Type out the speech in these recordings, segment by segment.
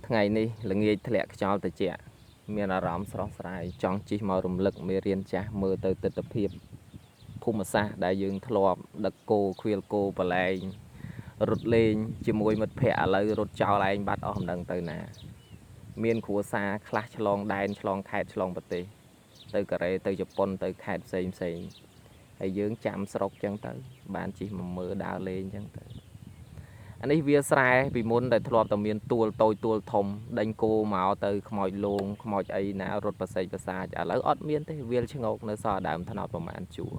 ថ្ងៃនេះល្ងាចធ្លាក់ខ្យល់ត្រជាក់មានអារម្មណ៍ស្រស់ស្រាយចង់ជិះមករំលឹកមេរៀនចាស់មើលទៅទិដ្ឋភាពភូមិសាស្ត្រដែលយើងធ្លាប់ដឹកគោខ្វៀលគោបលែងរត់លេងជាមួយមិត្តភ័ក្តិឥឡូវរត់ចោលឯងបាត់អស់មិនដឹងទៅណាមានគ្រួសារខ្លះឆ្លងដែនឆ្លងខេត្តឆ្លងប្រទេសទៅកូរ៉េទៅជប៉ុនទៅខេត្តផ្សេងហើយយើងចាំស្រុកចឹងទៅបានជិះមកមើលដើរលេងចឹងទៅអានេះវាស្រែពីមុនដែលធ្លាប់តែមានទួលតូចទួលធំដេញគោមកទៅខ្មោចលងខ្មោចអីណារត់ប្រសេកប្រសាចឥឡូវអត់មានទេវាលឆ្ងោកនៅសល់ដើមថ្នោតប្រមាណជួរ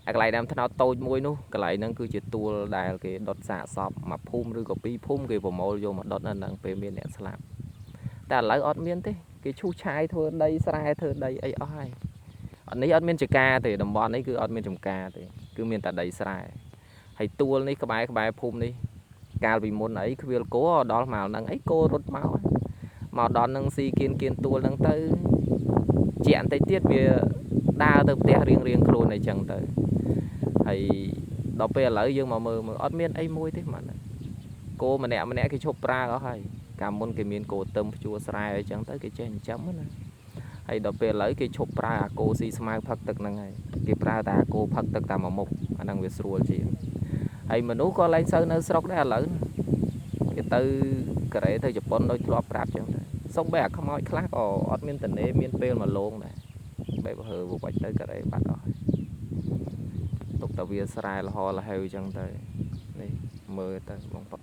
អាកន្លែងដើមថ្នោតតូចមួយនោះកន្លែងហ្នឹងគឺជាទួលដែលគេដុតសាកសពមកភូមិឬក៏ពីរភូមិគេប្រមូលយកមកដុតនៅហ្នឹងពេលមានអ្នកស្លាប់តែឥឡូវអត់មានទេគេឈូសឆាយធ្វើដីស្រែធ្វើដីអីអស់ហើយអត់នេះអត់មានចកាទេតំបន់នេះគឺអត់មានចំការទេគឺមានតែដីស្រែហើយទួលនេះក្បែរភូមិនេះកាលពីមុនអីខ្វៀលគោដល់មកហ្នឹងអីគោរត់មកដល់ហ្នឹងស៊ីគៀនទួលហ្នឹងទៅជាក់បន្តិចទៀតវាដើរទៅផ្ទះរៀងខ្លួនអីចឹងទៅហើយដល់ពេលឥឡូវយើងមកមើលអត់មានអីមួយទេហ្មងគោម្នាក់គេឈប់ប្រើអស់ហើយកាលមុនគេមានគោទឹមភ្ជួរស្រែអីចឹងទៅគេចេះចិញ្ចឹមណាហើយដល់ពេលឥឡូវគេឈប់ប្រើអាគោស៊ីស្មៅផឹកទឹកហ្នឹងហើយគេប្រើតែអាគោផឹកទឹកតែមួយមុខអាហ្នឹងវាស្រួលជាងហើយមនុស្សក៏លែងសូវនៅស្រុកដែរឥឡូវគេទៅកូរ៉េទៅជប៉ុនដូចធ្លាប់ប្រាប់ចឹងដែរសុំបែអាខ្មោចខ្លះក៏អត់មានតនេមានពេលមកលងដែរបែបហើវបាច់ទៅកូរ៉េបាត់អស់ទុកតែវាស្រែលហលហេវចឹងទៅនេះមើលទៅបងប្អូន